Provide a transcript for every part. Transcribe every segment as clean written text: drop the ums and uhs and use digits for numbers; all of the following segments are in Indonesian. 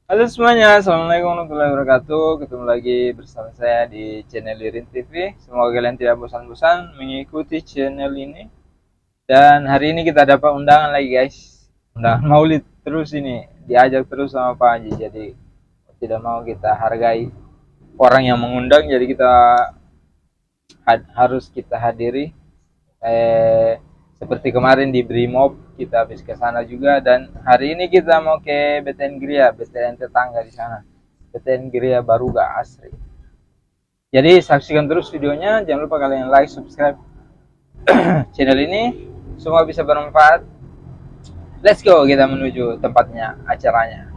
Halo semuanya, Assalamualaikum warahmatullahi wabarakatuh. Ketemu lagi bersama saya di channel Lirin TV. Semoga kalian tidak bosan-bosan mengikuti channel ini. Dan hari ini kita dapat undangan lagi guys. Undangan maulid terus ini. Diajak terus sama Pak Haji. Jadi tidak mau kita hargai orang yang mengundang. Jadi kita harus kita hadiri. Seperti kemarin di Brimob kita habis ke sana juga, dan hari ini kita mau ke BTN Gria, BTN tetangga di sana, BTN Gria Baruga Asri. Jadi saksikan terus videonya, jangan lupa kalian like, subscribe channel ini, semua bisa bermanfaat. Let's go, kita menuju tempatnya, acaranya.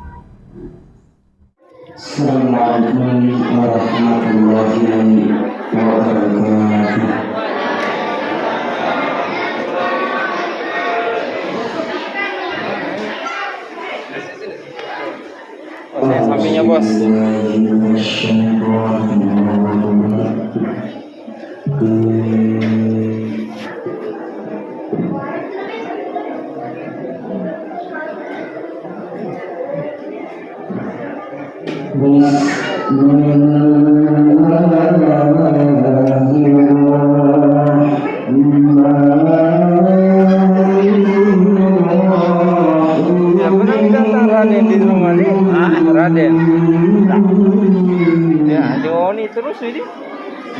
Assalamualaikum warahmatullahi wabarakatuh. Saya sampingnya bos. Raden di rumah nih, Raden. Ya, Joni terus ini.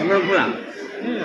Belum pulang. Iya.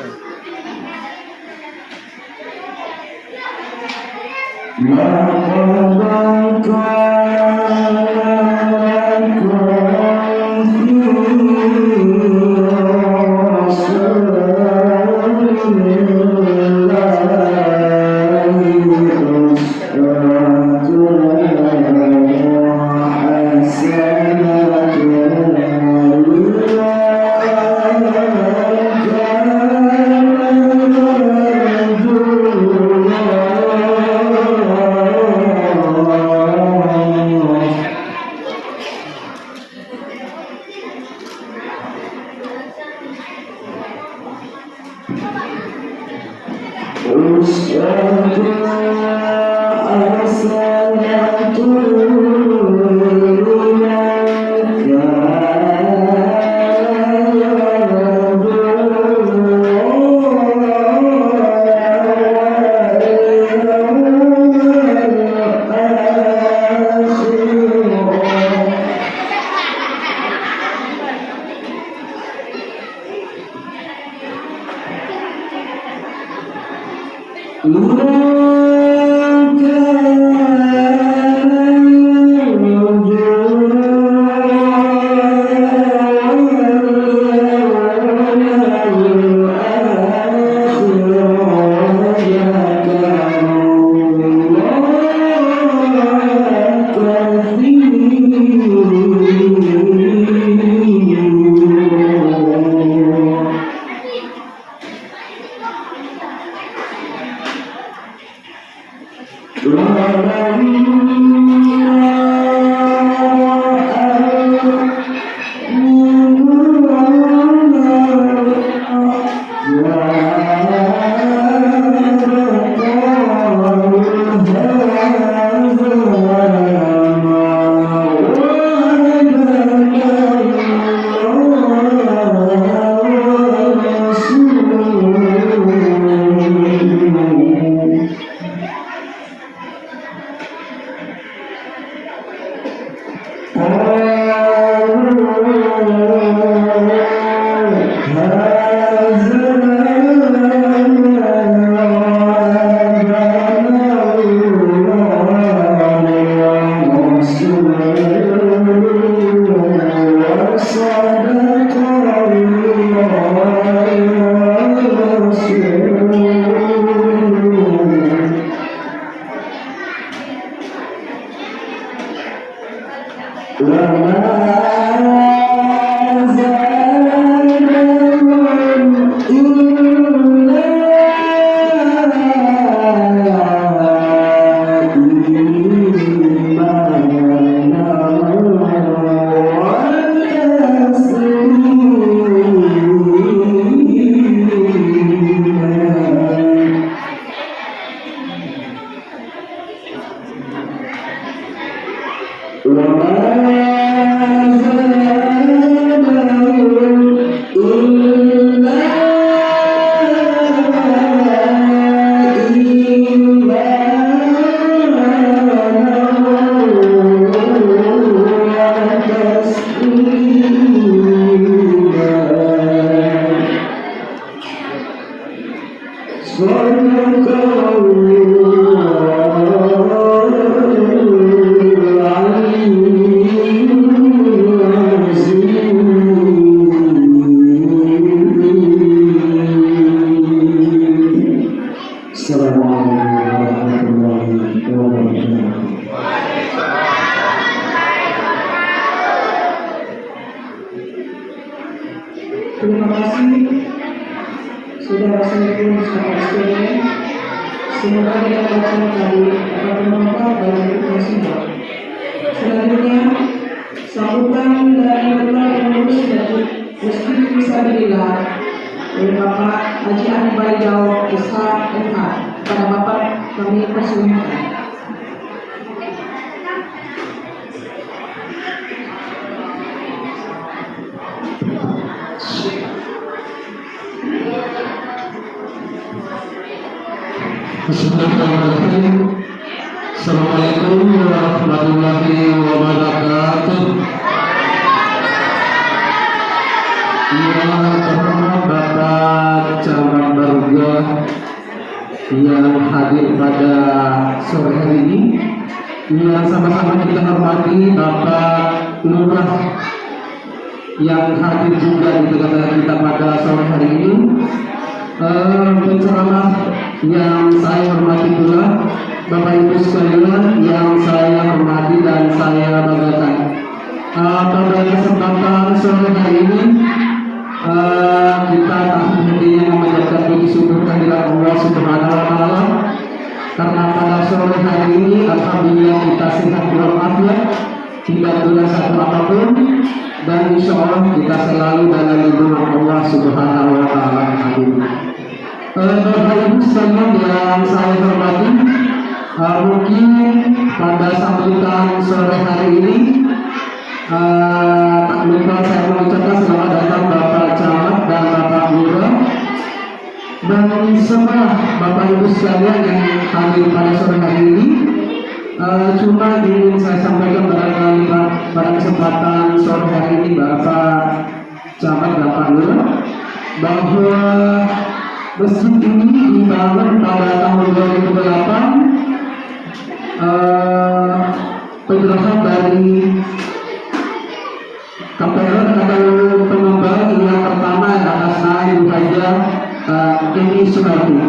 Semoga kita baca dari Bapak dari Presiden. Selanjutnya, sambutan dari Ketua Pengurus Masjid Fisabilillah oleh Bapak Haji Ani Balijau SH MH. Kepada Bapak kami persilahkan. Bismillahirrahmanirrahim. Assalamualaikum warahmatullahi wabarakatuh. Yang terhormat Bapak Camat Baruga yang hadir pada sore hari ini, yang sama-sama kita hormati Bapak Lurah yang hadir juga di tengah-tengah kita pada sore hari ini. Penceramah yang saya hormati pula, Bapak Ibu sekalian yang saya hormati dan saya banggakan. Pada kesempatan sore hari ini, kita tak henti memanjatkan puji syukur kehadirat Allah Subhanahu wa Ta'ala, karena pada sore hari ini alhamdulillah kita sehat walafiat, tidak ada satu apapun, dan insya Allah kita selalu dalam lindungan Allah Subhanahu wa Ta'ala. Amin. Bapak Ibu sekalian yang saya hormati, mungkin pada sambutan sore hari ini tak lupa saya mengucapkan selamat datang Bapak Camat dan Bapak Lurah dan semua Bapak Ibu sekalian yang hadir pada sore hari ini. Cuma ingin saya sampaikan barangkali pada kesempatan sore hari ini Bapak Camat dan Bapak Lurah, bahwa masjid ini dibangun pada tahun 2008 penjelasan dari KPR atau pengembang yang pertama atas nama Ibu Haja Eni Sumarti.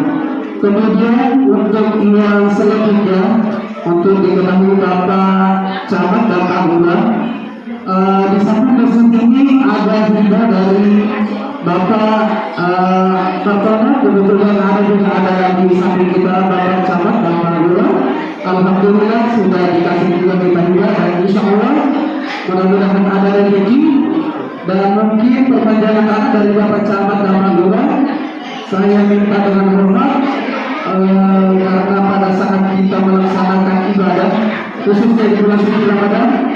Kemudian untuk yang selanjutnya, untuk diketahui Bapak Camat dan Pak Lurah, di samping masjid ini ada hibah dari Bapak Tartono, kebetulan ada di samping kita Bapak Camat dan Pak Lurah. Alhamdulillah sudah dikasih juga kita juga, dan insya Allah mudah-mudahan ada rezeki dan mungkin perpanjangan tangan dari Bapak Camat dan Pak Lurah. Saya minta dengan hormat, karena pada saat kita melaksanakan ibadah khususnya di bulan suci Ramadan,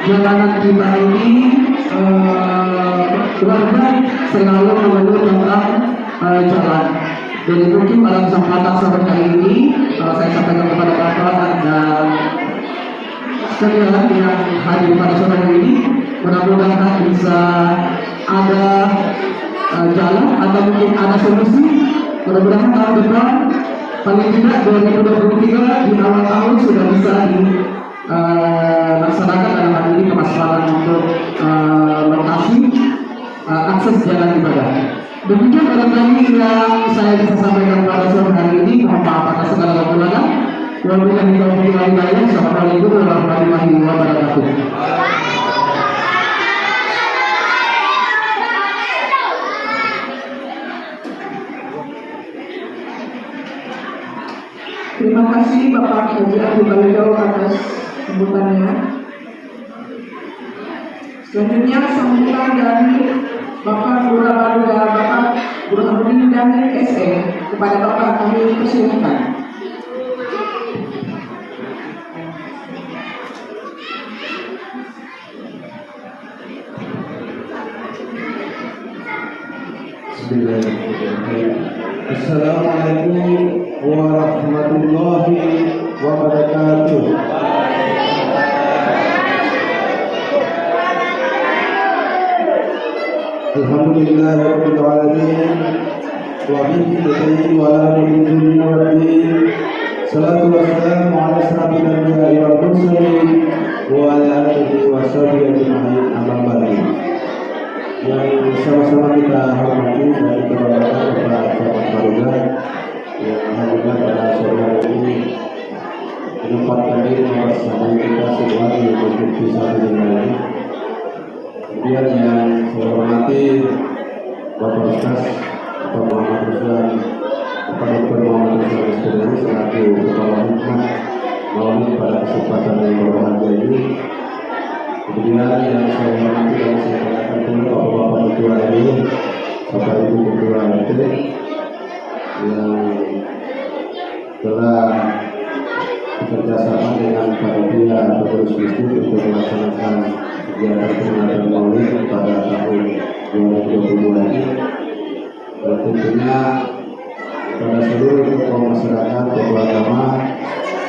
jalanan kita ini keluarga selalu mengeluh tentang jalan. Jadi mungkin pada kesempatan sore hari ini saya sampaikan kepada Bapak dan sekalian yang hadir pada sore hari ini, mudah-mudahan bisa ada jalan atau mungkin ada solusi. Mudah-mudahan tahun depan paling tidak 2023 di awal tahun sudah bisa dilaksanakan dalam hal ini pemasaran untuk lokasi akses jalan ibadah. Demikian barangkali yang saya bisa sampaikan pada sore hari ini. Mohon maaf atas segala kekurangan. Wabillahi taufiq wal hidayah. Assalamualaikum warahmatullahi wabarakatuh. Terima kasih Bapak Haji Ani Balijau atas sambutannya. Selanjutnya sambutan dari Bapak Lurah Baruga, Bapak Burhanuddin dan SE. Kepada Bapak kami persilakan. Bismillahirrahmanirrahim. Assalamualaikum warahmatullahi wabarakatuh. Alhamdulillah rabbil alamin wa bihi nasta'in wa ala alihi wa sahbihi. Salatu wassalamu ala asyrafil anbiya'i wal mursalin wa ala alihi wa sahbihi ajma'in. Amma ba'du. Yang sama-sama kita hormati dan kita banggakan Bapak Camat Baruga yang hadirlah pada sore hari ini menyempatkan diri bersama kita semua di Masjid Fisabilillah. Kemudian yang saya hormati Bapak Ustaz Bapak Muhammad Ruslan kepada Dr. Muhammad Rizal selaku Kepala Hikmah Maulid pada kesempatan yang berbahagia ini. Kemudian yang saya hormati dan saya tanyakan pula Bapak-Bapak Ketua RW, Bapak Ibu Ketua RT yang telah bekerjasama dengan panitia atau pengurus masjid untuk melaksanakan kegiatan peringatan Maulid pada tahun 2022 ini. Dan tentunya kepada seluruh tokoh masyarakat, tokoh agama,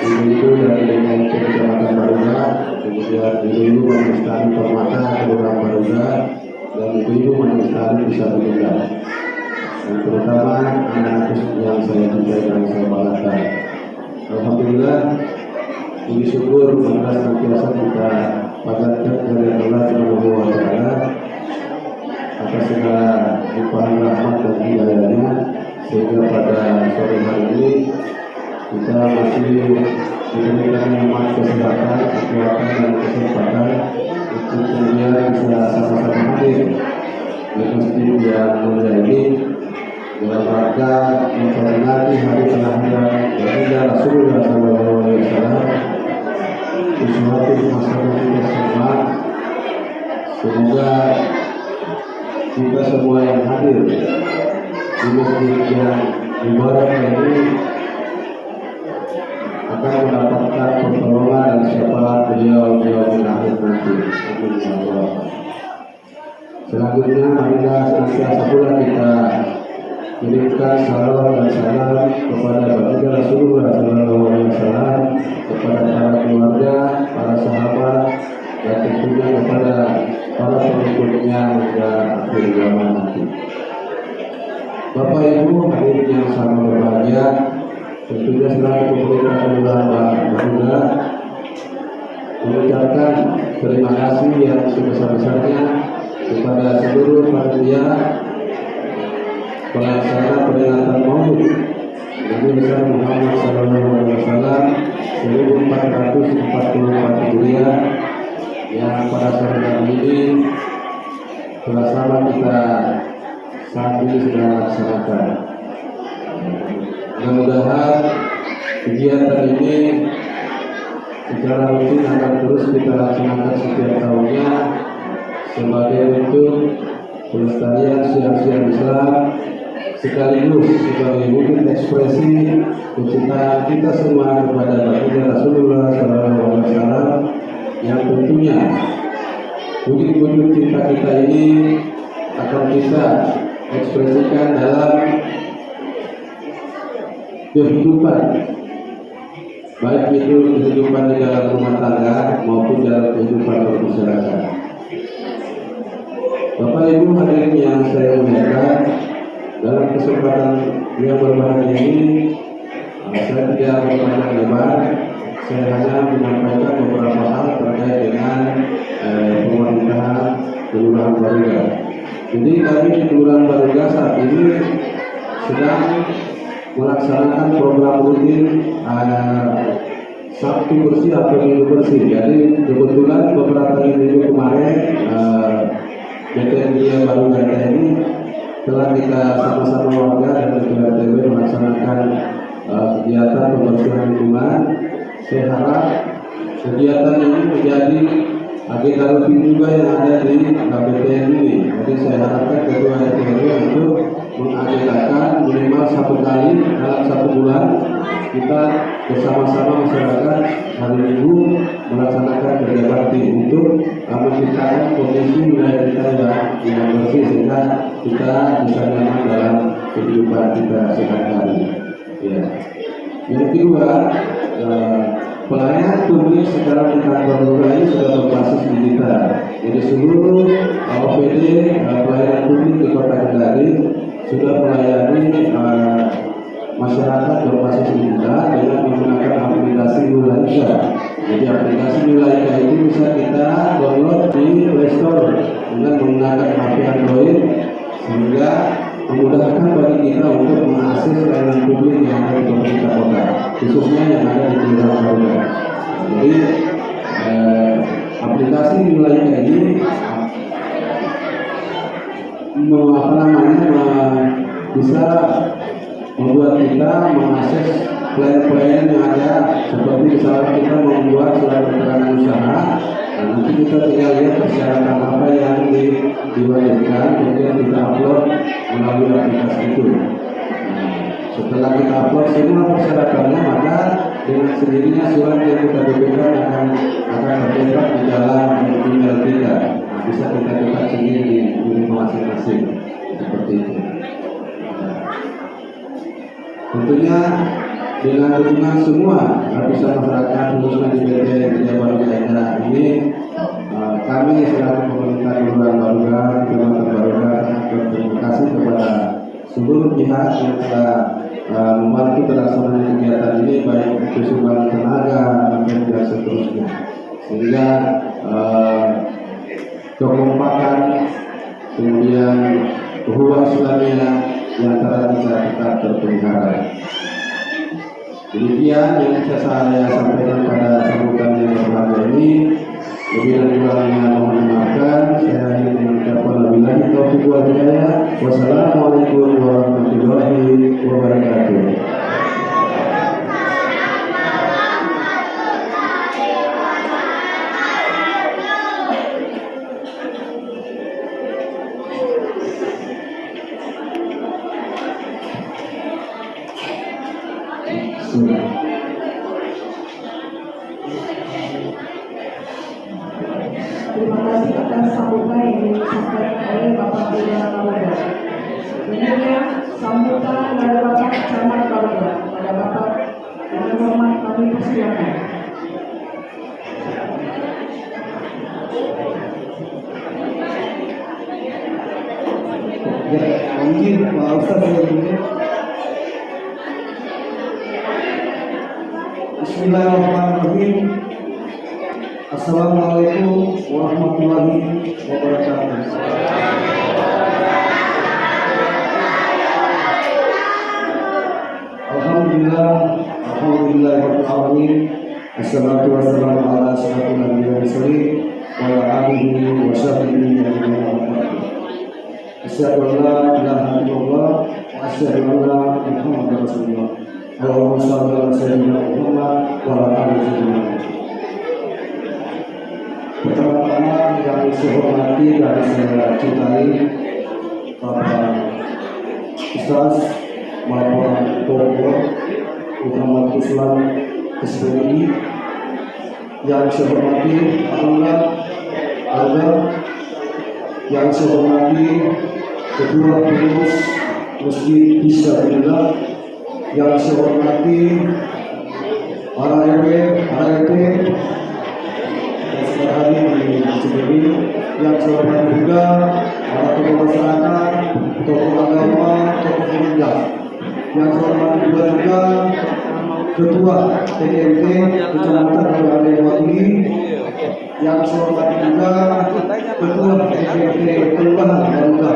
ibu-ibu dari DKIP Kecamatan Baruga, kemudian ibu-ibu Majelis Taklim Permata Kelurahan Baruga, dan ibu-ibu Majelis Taklim Disabilitas, dan terutama anak-anak yang saya cintai dan saya banggakan. Alhamdulillah, puji syukur pada senantiasa kita panjatkan dari Allah Subhanahu wa Ta'ala atas segala limpahan rahmat dan hidayahnya, sehingga pada sore hari ini kita masih diberikan nikmat kesehatan, kekuatan dan kesempatan untuk kemudian bisa sama-sama hadir di masjid yang mulia ini dalam rangka memperingati hari kelahiran Baginda Rasulullah SAW di suatu masyarakat yang sama. Semoga kita semua yang hadir di masjid yang mubarak ini akan mendapatkan pertolongan dan syafaat beliau di akhir nanti. Amin ya Allah. Selanjutnya marilah senantiasa pula kita kirimkan salawat dan salam kepada Baginda Rasulullah SAW, kepada para keluarga, para sahabat, dan tentunya kepada para pengikutnya hingga akhir zaman nanti. Bapak Ibu hadirin yang sangat berbahagia, tentunya selaku pemerintah Kelurahan Baruga mengucapkan terima kasih yang sebesar-besarnya kepada seluruh panitia pelaksana peringatan Maulid Nabi besar Muhammad SAW 1444 Hijriah yang pada sore hari ini bersama kita saat ini sedang laksanakan. Mudah-mudahan kegiatan ini secara rutin akan terus kita laksanakan setiap tahunnya sebagai bentuk pelestarian siar-siar Islam, sekaligus sebagai wujud ekspresi kecintaan kita semua kepada Baginda Rasulullah SAW, yang tentunya wujud-wujud cinta kita ini akan kita ekspresikan dalam kehidupan, baik itu kehidupan di dalam rumah tangga maupun dalam kehidupan bermasyarakat. Bapak Ibu hadirin yang saya muliakan, dalam kesempatan yang berbahagia ini saya tidak berpanjang lebar, saya hanya menyampaikan beberapa hal terkait dengan pemerintahan Kelurahan Baruga. Jadi kami di Kelurahan Baruga saat ini sedang melaksanakan program rutin Sabtu bersih atau Minggu bersih. Jadi kebetulan beberapa minggu kemarin BTN Baruga ini telah kita sama-sama warga dan ketua RT melaksanakan kegiatan pembersihan lingkungan. Saya harap kegiatan ini menjadi agenda rutin juga yang ada di BTN ini. Jadi saya harapkan ketua RT untuk mengagendakan minimal 1 kali dalam 1 bulan kita bersama-sama masyarakat hari Minggu melaksanakan kerja bakti untuk menciptakan kondisi wilayah kita yang bersih sehingga kita bisa nyaman dalam kehidupan kita sehari-hari. Ya. Yang kedua, pelayanan publik secara di kantor Baruga ini sudah berbasis digital. Jadi seluruh OPD pelayanan publik di Kota Kendari sudah melayani masyarakat berbasis digital dengan menggunakan aplikasi Nulaika. Jadi aplikasi Nulaika itu bisa kita download di Play Store dengan menggunakan HP Android, sehingga memudahkan bagi kita untuk mengakses layanan publik yang ada di pemerintah kota, khususnya yang ada di Kelurahan Baruga. Jadi aplikasi Nulaika ini bisa membuat kita mengakses plan-plan yang ada, seperti misalnya kita membuat surat keterangan usaha. Nah, nanti kita tinggal lihat persyaratan apa yang diwajibkan, kemudian kita upload melalui aplikasi itu. Setelah kita upload semua persyaratannya, maka dengan sendirinya surat yang kita butuhkan akan tercetak di dalam email kita. Nah, bisa kita cetak sendiri di rumah masing-masing seperti itu. Tentunya dengan dukungan semua lapisan masyarakat khususnya di PT Gria Baruga Daerah ini, kami selaku pemerintah Kelurahan Baruga, Kecamatan Baruga sangat berterima kasih kepada seluruh pihak yang telah membantu terlaksananya kegiatan ini, baik itu sumbangan tenaga dan seterusnya, sehingga kekompakan kemudian ukhuwah Islamiyah di antara kita tetap terpelihara. Demikian yang bisa saya sampaikan pada sambutan yang berbahagia ini. Lebih dan kurangnya mohon dimaafkan. Saya ingin mengucapkan wabillahi taufiq wal hidayah. Wassalamualaikum warahmatullahi wabarakatuh. Terima kasih atas sambutan yang disampaikan oleh Bapak Lurah Baruga. Selanjutnya sambutan dari Bapak Camat Baruga. Pada Bapak dengan hormat kami persilakan. Ya, mungkin Pak Ustaz ini. Bismillahirrahmanirrahim. Assalamualaikum warahmatullahi wabarakatuh. Alhamdulillah alamin. Assalatu wassalamu ala asyrafil anbiya'i wal mursalin wa ala alihi wa sahbihi ajma'in. Asyhadu an la ilaha illallah wa asyhadu anna Muhammadar Rasulullah. Allahumma shalli ala sayyidina Muhammad wa ala ali sayyidina Muhammad. Pertama-tama yang saya hormati dan saya cintai Bapak Ustaz Bapak Pokok Muhammad Islam SPI, yang saya hormati Alhamdulillah Baruga, yang saya hormati Ketua Pengurus Masjid Fisabilillah, yang saya hormati para RW, para RT yang hadir di masjid ini, yang saya hormati juga para tokoh masyarakat, tokoh agama, tokoh gereja, yang saya hormati juga Ketua TNT Kecamatan Baruga, yang saya hormati juga Ketua TNT Kelurahan Baruga,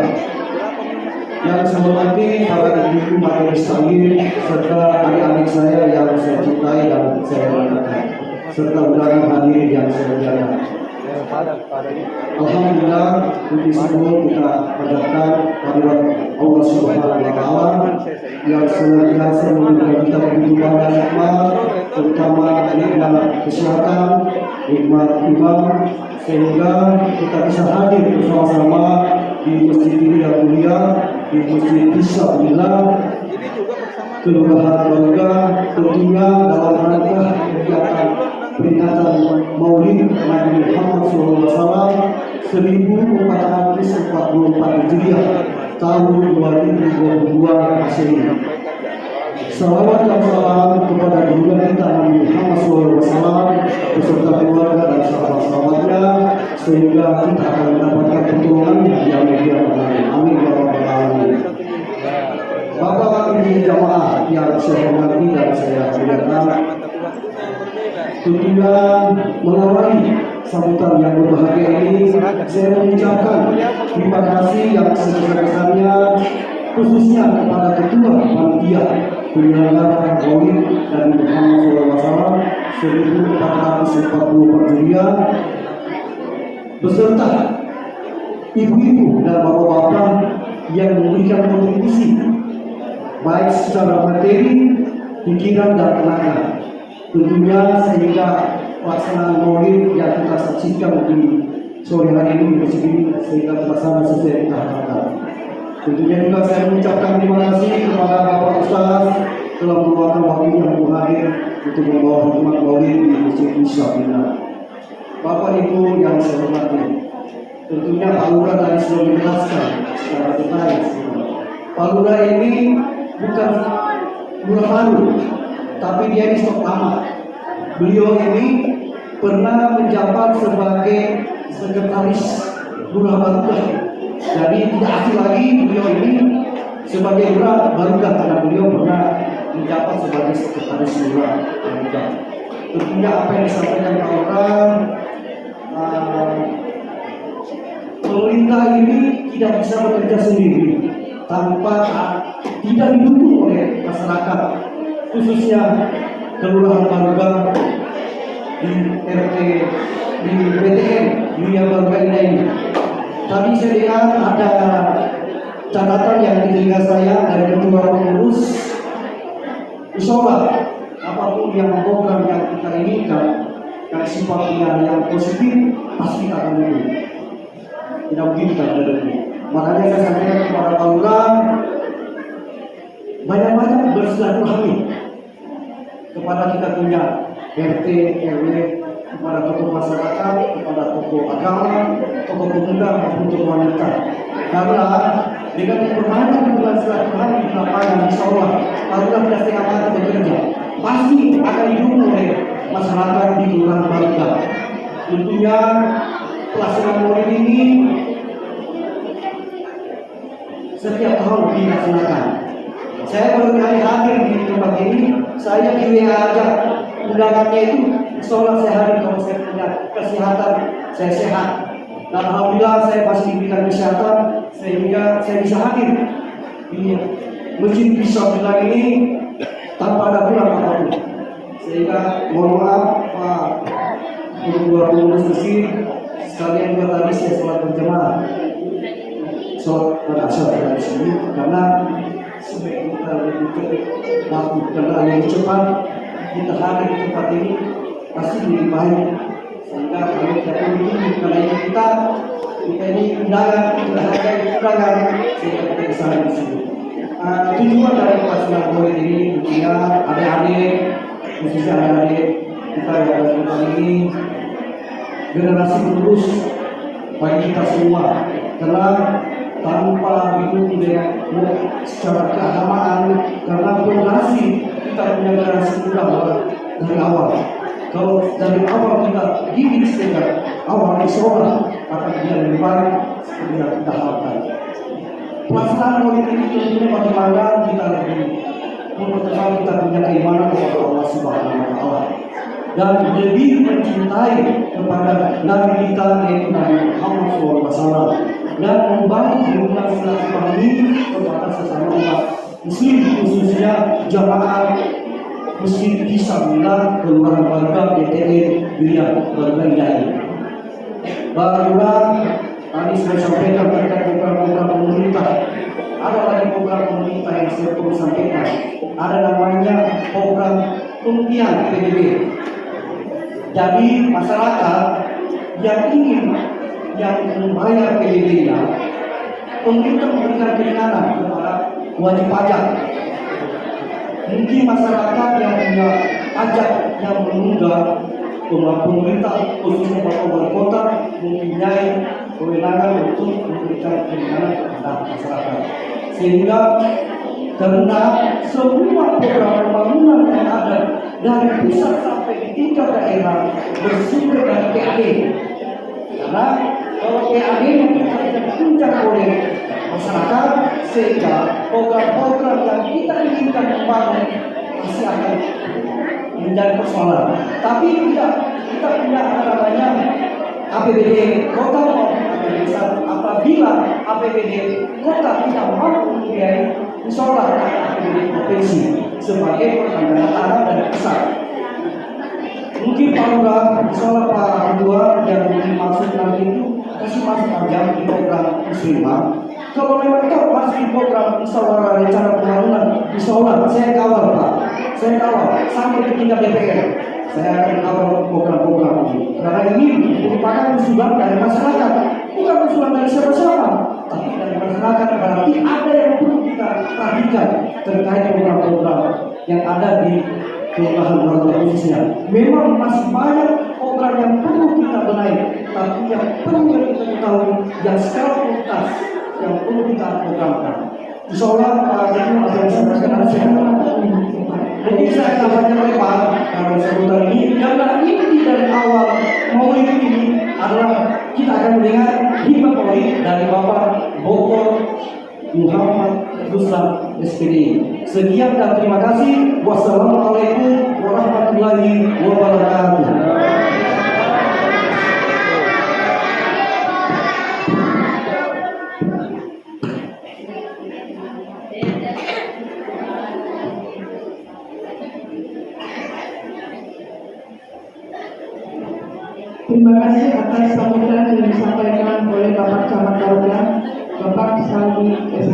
yang saya hormati para ibu majelis taklim serta adik-adik saya yang saya cintai dan saya hormati, serta undangan hadir yang saya muliakan. Alhamdulillah, puji syukur kita panjatkan kehadirat Allah Subhanahu wa taala yang senantiasa memberikan kita kehidupan dan nikmat, terutama nikmat kesehatan, nikmat iman, sehingga kita bisa hadir bersama-sama di masjid ini yang mulia, di Masjid Fisabilillah Kelurahan Baruga, tentunya dalam rangka kegiatan peringatan Maulid Nabi Muhammad SAW 1444 Hijriah tahun 2022 Masehi. Salawat dan salam kepada junjungan kita Nabi Muhammad SAW beserta keluarga dan sahabat-sahabatnya, sehingga kita akan mendapatkan pertolongan yang mulia. Amin ya rabbal alamin. Bapak Ibu jamaah yang saya hormati dan saya muliakan, tentunya mengawali sambutan yang berbahagia ini, saya mengucapkan terima kasih yang sebesar-besarnya khususnya kepada Ketua Panitia Penyelenggara Maulid Nabi Muhammad SAW 1444 Hijriah beserta ibu-ibu dan bapak-bapak yang memberikan kontribusi baik secara materi, pikiran dan tenaga. Tentunya sehingga pelaksanaan Maulid yang kita saksikan di sore hari ini di sini sehingga terlaksana sesuai kita harapkan. Tentunya juga saya mengucapkan terima kasih kepada Bapak Ustaz telah meluangkan waktu yang hadir untuk membawa hikmat Maulid di Masjid Isyafina. Bapak Ibu yang saya hormati, tentunya Pak Lurah tadi sudah menjelaskan secara detail. Pak Lurah ini bukan lurah baru, tapi dia ini stok lama. Beliau ini pernah menjabat sebagai sekretaris lurah Barugah. Jadi tidak asing lagi beliau ini sebagai lurah Barugah karena beliau pernah menjabat sebagai sekretaris lurah Barugah. Tentunya apa yang disampaikan Pak Lurah, pemerintah ini tidak bisa bekerja sendiri tanpa tidak didukung oleh masyarakat, khususnya Kelurahan Barugah di RT di BTN Dunia Barugah ini. Tadi saya lihat ada catatan yang di telinga saya dari ketua pengurus Usola, apapun yang program yang kita inginkan yang sifatnya yang positif pasti kita akan dukung. Tidak mungkin kita berdua. Makanya saya sampaikan kepada Pak Lurah, banyak-banyak bersilaturahmi kepada kita punya RT, RW, kepada tokoh masyarakat, kepada tokoh agama, tokoh pemuda maupun tokoh wanita. Karena dengan perbanyak hubungan silaturahmi di lapangan, insya Allah Pak Lurah tidak setengah mati bekerja, pasti akan didukung oleh masyarakat di Kelurahan Barugah. Tentunya pelaksanaan Maulid ini setiap tahun dilaksanakan. Saya baru kali hadir di tempat ini, saya di WA aja undangannya itu, seolah saya hadir kalau saya punya kesehatan, saya sehat. Dan alhamdulillah saya masih diberikan kesehatan sehingga saya bisa hadir di Masjid Isyafina ini tanpa ada kurang apapun. Sehingga mohon maaf Pak Ketua Pengurus Masjid, sekalian juga tadi saya sholat berjamaah, sholat berasyar di sini karena sebaik kita lebih waktu karena yang cepat kita hadir di tempat ini pasti lebih baik. Sehingga kalau kita ini karena kita ini undangan, kita hargai undangan sehingga kita bisa di sini. Tujuan dari pelaksanaan Maulid ini tentunya adik-adik, khususnya adik-adik kita yang ada di tempat ini, generasi penerus bagi kita semua. Karena tanpa itu tidak secara keagamaan, karena fondasi kita punya generasi muda dari awal. Kalau dari awal kita didik sejak awal sekolah akan dia lebih baik seperti yang kita harapkan. Pelaksanaan Maulid ini tentunya bagaimana kita lebih mempertemukan kita punya keimanan kepada Allah Subhanahu Wa Taala dan lebih mencintai kepada Nabi kita yaitu Nabi Muhammad SAW dan membangun hubungan silaturahmi kepada sesama umat Muslim, khususnya jamaah Masjid Isyafina Kelurahan Barugah BTN Dunia Barugah ini. Barugah tadi saya sampaikan terkait program-program pemerintah. Ada lagi program pemerintah yang saya perlu sampaikan. Ada namanya program pengujian PBB. Jadi masyarakat yang ingin yang membayar PBB-nya, pemerintah memberikan keringanan kepada wajib pajak. Mungkin masyarakat yang punya pajak yang menunggak, pemerintah khususnya Bapak Wali Kota mempunyai kewenangan untuk memberikan keringanan kepada masyarakat. Sehingga karena semua program pembangunan yang ada dari pusat sampai di tingkat daerah bersumber dari PAD. Karena kalau PAD yang tidak ditunjang oleh masyarakat, sehingga program-program yang kita inginkan membangun masih akan menjadi persoalan. Tapi tidak, kita punya namanya APBD kota maupun APBD desa. Apabila APBD kota tidak mampu membiayai, insya APBD provinsi sebagai anggaran tanah dan pusat. Mungkin Pak Lurah, insya Pak Ketua yang dimaksud nanti itu kasih masuk aja di program muslimah. Kalau memang itu masih program musyawarah rencana pembangunan, insya Allah saya kawal Pak, saya kawal sampai ke tingkat DPR. Saya akan kawal program-program ini. Karena ini merupakan usulan dari masyarakat, bukan usulan dari siapa-siapa, tapi dari masyarakat. Berarti ada yang perlu kita perhatikan terkait program-program yang ada di kelurahan khususnya. Memang masih banyak program yang perlu kita benahi, tapi yang perlu kita ketahui yang secara tuntas yang perlu kita programkan. Insya Allah itu akan disampaikan jadi saya tambahnya lebar karena sebutan ini karena inti dari awal maulid ini adalah kita akan mendengar hikmah maulid dari Bapak Dr. Muhammad Ruslan SPD. Sekian dan terima kasih. Wassalamualaikum warahmatullahi wabarakatuh. Terima kasih atas sambutan yang disampaikan oleh Bapak Camat Garuda, Bapak Saldi SH.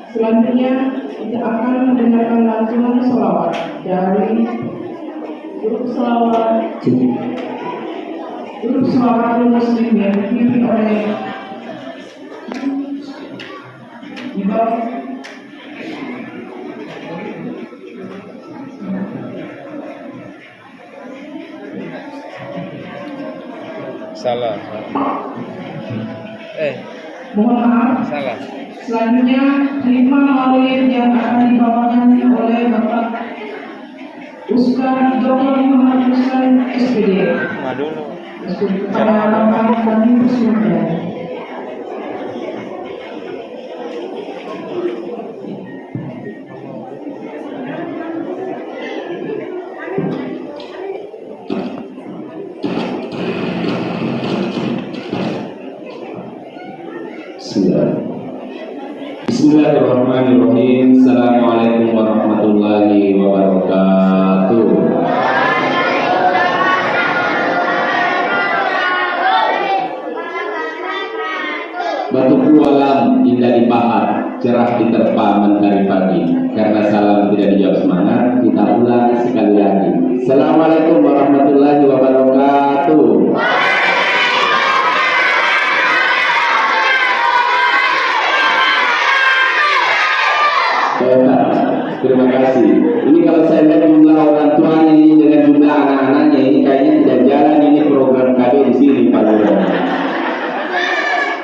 Selanjutnya kita akan mendengarkan lantunan sholawat dari grup sholawat Muslim yang dipimpin oleh Imam Salah. mohon maaf. Salah. Selanjutnya lima maulid yang akan dibawakan oleh Bapak Ustaz Dr. Muhammad Ruslan SPD. Kepada Bapak kami bersyukur. Bismillahirrahmanirrahim. Assalamualaikum warahmatullahi wabarakatuh. Batuku alam indah dipahat, cerah diterpa mentari pagi. Karena salam tidak dijawab semangat, kita ulang sekali lagi. Assalamualaikum warahmatullahi wabarakatuh. Terima kasih. Ini kalau saya lihat jumlah orang tuanya ini dengan jumlah anak-anaknya ini kayaknya tidak jalan ini program kado di sini Pak Lurah.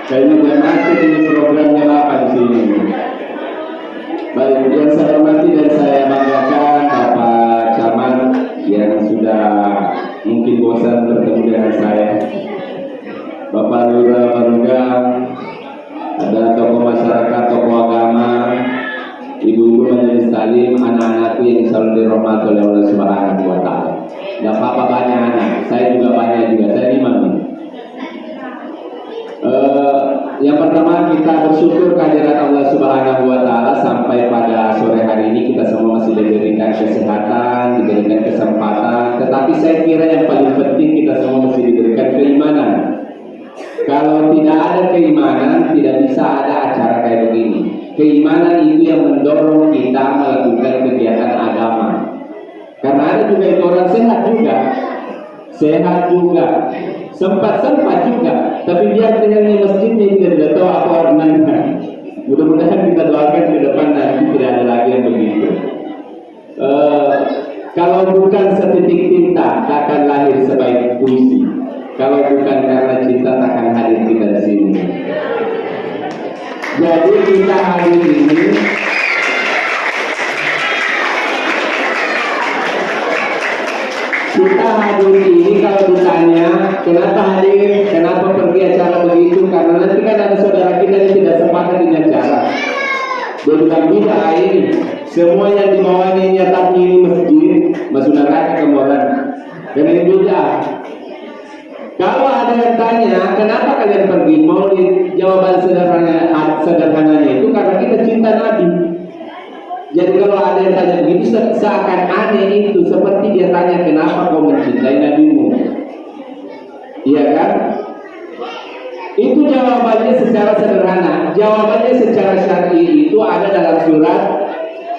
Kayaknya bukan macet ini programnya apa di sini. Baik, yang saya hormati dan saya banggakan Bapak Camat yang sudah mungkin bosan bertemu dengan saya. Bapak Lurah Baruga, ada tokoh masyarakat, tokoh agama, ibu-ibu majelis taklim, anak-anakku yang selalu dirahmati oleh Allah Subhanahu wa taala. Enggak apa-apa banyak anak, saya juga banyak juga, saya 5 nih. Yang pertama kita bersyukur kehadirat Allah Subhanahu wa taala sampai pada sore hari ini kita semua masih diberikan kesehatan, diberikan kesempatan, tetapi saya kira yang paling penting kita semua masih diberikan keimanan. Kalau tidak ada keimanan, tidak bisa ada acara kayak begini. Keimanan itu yang mendorong kita melakukan kegiatan agama. Karena ada juga itu orang sehat juga, sempat juga, tapi dia dengan di masjidnya tidak tahu apa warnanya. Mudah-mudahan kita doakan ke depan nanti tidak ada lagi yang begitu. Kalau bukan setitik tinta, takkan lahir sebaik puisi. Kalau bukan karena cinta, takkan hadir kita di sini. Jadi kita hari ini kalau ditanya kenapa hadir, kenapa pergi acara begitu, karena nanti kan ada saudara kita yang tidak sepakat dengan acara. Dia bilang bid'ah ini, semua yang dibawanya nyata ini masjid, masuk neraka kemoran. Dan ini bid'ah. Kalau ada yang tanya, kenapa kalian pergi maulid? Jawaban sederhananya itu karena kita cinta Nabi. Jadi kalau ada yang tanya begitu, seakan aneh itu, seperti dia tanya kenapa kau mencintai Nabimu. Iya kan? Itu jawabannya secara sederhana. Jawabannya secara syar'i itu ada dalam surat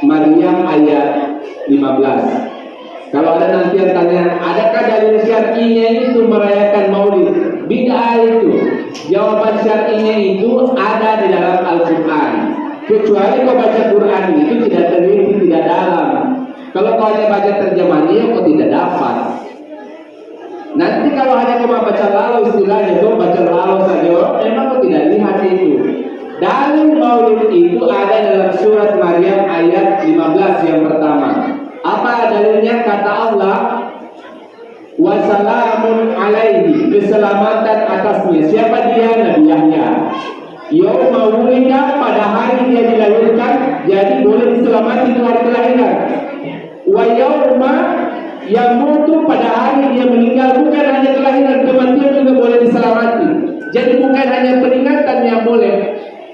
Maryam ayat 15. Kalau ada nanti yang tanya, adakah dalil syar'inya itu merayakan Maulid? Bid'ah itu. Jawaban syar'inya itu ada di dalam Al-Qur'an. Kecuali kau baca Quran itu tidak teliti, tidak dalam. Kalau kau hanya baca terjemahannya, kau tidak dapat. Nanti kalau hanya kau baca lalu istilahnya, kau baca lalu saja, memang kau tidak lihat itu. Dalil Maulid itu ada dalam surat Maryam ayat 15 yang pertama. Apa dalilnya? Kata Allah, wassalamun alaihi, keselamatan atasnya. Siapa dia? Nabi Yahya. Yauma wulida, pada hari dia dilahirkan, jadi boleh diselamati itu hari kelahiran. Wa yauma yamutu, pada hari dia meninggal, bukan hanya kelahiran, kematian juga boleh diselamati. Jadi bukan hanya peringatan yang boleh,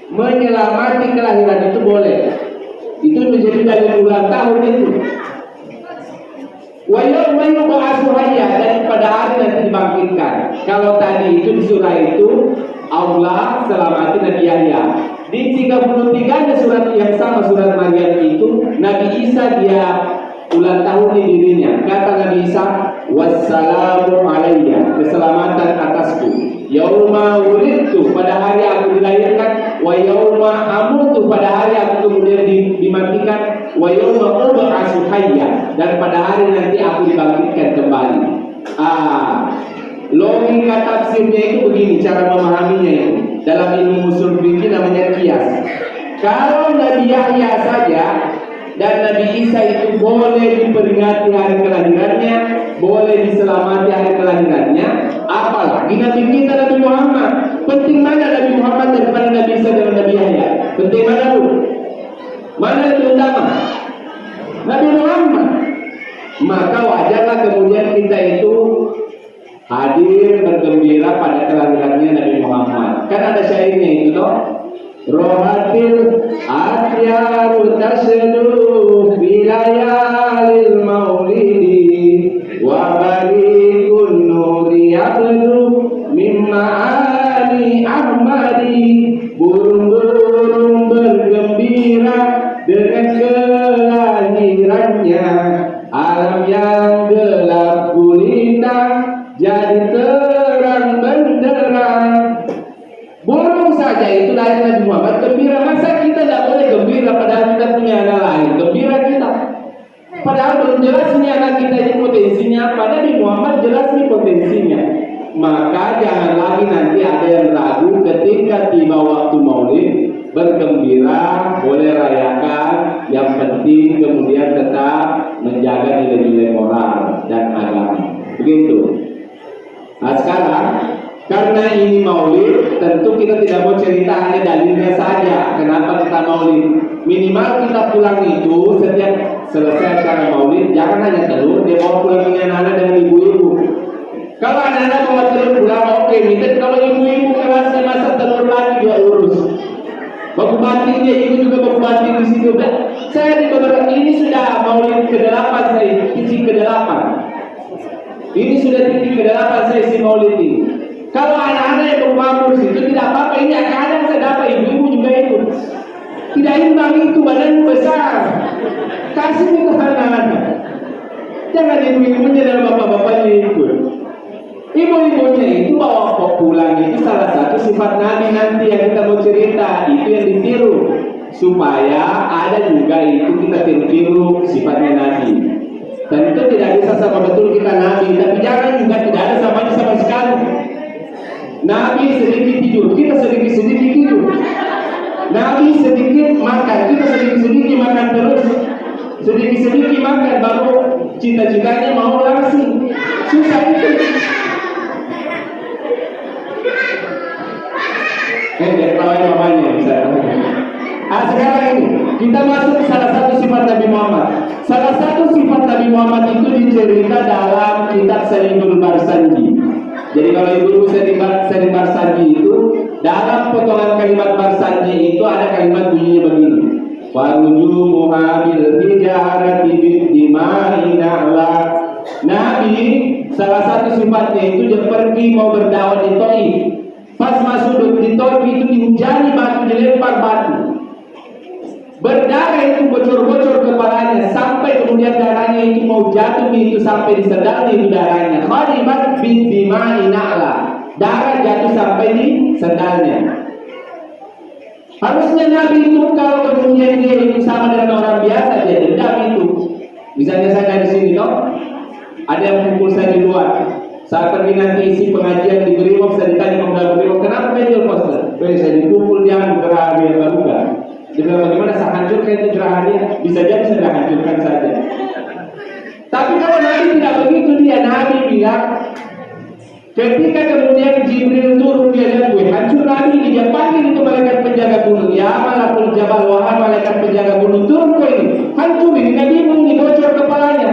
menyelamati kelahiran itu boleh. Itu menjadi dalil ulang tahun itu. Wa yauma yub'atsu hayya, dan pada hari nanti dibangkitkan. Kalau tadi itu di surah itu Allah selamati Nabi Yahya. Di 33 surat yang sama, surat Maryam itu, Nabi Isa dia ulang tahun di dirinya. Kata Nabi Isa, wassalamu alayya, keselamatan atasku. Yauma wulidtu, pada hari aku dilahirkan. Wa yauma amutu, pada hari aku kemudian dimatikan. Wa yauma ub'atsu hayya, dan pada hari nanti aku dibangkitkan kembali. Logika tafsirnya itu begini, cara memahaminya itu. Dalam ilmu usul fikih namanya qiyas. Kalau Nabi Yahya saja dan Nabi Isa itu boleh diperingati hari kelahirannya, boleh diselamati hari kelahirannya, apalagi Nabi kita Nabi Muhammad. Penting mana Nabi Muhammad daripada Nabi Isa dan Nabi Yahya? Penting mana dulu? Mana yang utama? Nabi Muhammad. Maka wajarlah kemudian kita itu hadir bergembira pada kelahirannya Nabi Muhammad. Kan ada syairnya itu toh. Rohatil atyaru tasdu bilayalil maulidi wa barikun nuri abdu mimma ali ahmadi. Burung-burung bergembira dengan kelahirannya, alam yang gelap gulita jadi terang benderang. Burung saja itu lahir Nabi Muhammad gembira. Masa kita tidak boleh gembira padahal kita punya anak lain? Gembira kita. Padahal belum jelas ini anak kita ini potensinya apa. Nabi Muhammad jelas ini potensinya. Maka jangan lagi nanti ada yang ragu ketika tiba waktu Maulid. Bergembira, boleh rayakan. Yang penting kemudian tetap menjaga nilai-nilai moral dan agama. Begitu. Nah sekarang, karena ini Maulid, tentu kita tidak mau cerita hanya dalilnya saja. Kenapa kita Maulid? Minimal kita pulang itu setiap selesai acara Maulid, jangan hanya telur, dia bawa pulang dengan anak-anak dan ibu-ibu. Kalau anak-anak bawa telur pulang, oke. Kalau ibu-ibu kerasnya masak telur lagi, dia urus. Baku batin dia, ibu juga baku batin di situ. Saya di beberapa ini sudah Maulid ke-8 saya, titik ke-8. Ini sudah titik ke-8 saya isi Maulid ini. Kalau anak-anak yang berumur itu tidak apa-apa, ini kadang saya dapat ibu-ibu juga ikut. Tidak imbang itu, badanmu besar. Kasih itu anak-anak. Jangan ibu-ibunya dan bapak-bapaknya ikut. Ibu-ibunya itu bawa kok pulang itu salah satu sifat Nabi nanti yang kita mau cerita. Itu yang ditiru. Supaya ada juga itu kita tiru sifatnya Nabi. Dan itu tidak bisa sama betul kita Nabi. Tapi jangan juga tidak ada samanya sama sekali. Nabi sedikit tidur, kita sedikit-sedikit tidur. Nabi sedikit makan, kita sedikit-sedikit makan terus. Sedikit-sedikit makan, baru cita-citanya mau langsing. Susah itu. Ketawain mamanya bisa. Sekarang ini kita masuk ke salah satu sifat Nabi Muhammad. Salah satu sifat Nabi Muhammad itu dicerita dalam kitab Salimul Barsanji. Jadi kalau ibu-ibu sering Barsanji itu, dalam potongan kalimat Barsanji itu ada kalimat bunyinya begini. Farujumuha bil hijarati bid-dima'i na'la. Nabi salah satu sifatnya itu dia pergi mau berdakwah di Taif. masuk di toilet itu dihujani batu, dilempar batu. Berdarah itu bocor-bocor kepalanya sampai kemudian darahnya itu mau jatuh itu sampai di sendalnya itu darahnya. Khadimat bin dima'i na'la. Darah jatuh sampai di sendalnya. Harusnya Nabi itu kalau kemudian dia itu sama dengan orang biasa, dia dendam itu. Misalnya saya dari sini toh, ada yang pukul saya di luar. Saat pergi nanti isi pengajian di Brimob, saya ditanya pemuda Brimob, kenapa menjual poster? Saya dipukul dia gerah dia baruga. Dia bilang bagaimana saya hancurkan itu gerah dia? Bisa jadi saya hancurkan saja. Tapi kalau Nabi tidak begitu, dia Nabi bilang, ketika kemudian Jibril turun dia lihat gue hancur Nabi, dia panggil itu malaikat penjaga gunung. Ya malakul jabal, wahai malaikat penjaga gunung, turun ke ini, hancur ini Nabi ini bocor kepalanya.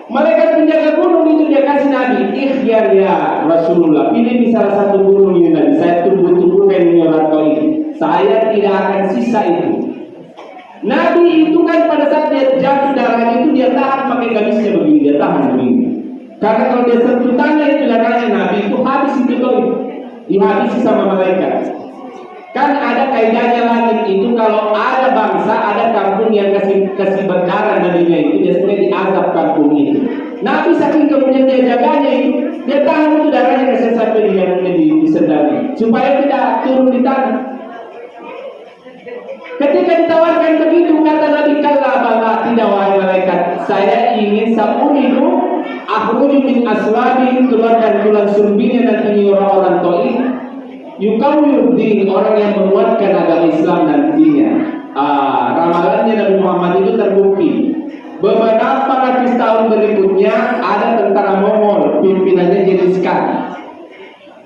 Malaikat penjaga gunung itu dia kasih Nabi, ikhyar ya Rasulullah, pilih di salah satu gunung ini Nabi, saya tunggu-tunggukan ini orang kau ini, saya tidak akan sisa itu. Nabi itu kan pada saat dia jatuh darahnya itu dia tahan pakai gamisnya begini, dia tahan begini. Karena kalau dia sentuh tangan itu darahnya Nabi itu habis itu tuh, dihabisi sama malaikat. Kan ada kaidahnya lagi itu, kalau ada bangsa, ada kampung yang kasih berdarah nabinya itu biasanya diazab kampung itu. Nabi saking kemudian dia jaganya itu, dia tahan itu darahnya kasih sampai di sendalnya supaya tidak turun di tanah. Ketika ditawarkan begitu kata Nabi, kalla bala, tidak wahai malaikat, saya ingin sapunilu akhruju min aswabi, keluarkan tulang surbinya nanti orang-orang Taif. Yukawiyuddin, orang yang menguatkan agama Islam nantinya. Ramalannya Nabi Muhammad itu terbukti. Beberapa ratus tahun berikutnya ada tentara Mongol, pimpinannya Genghis Khan.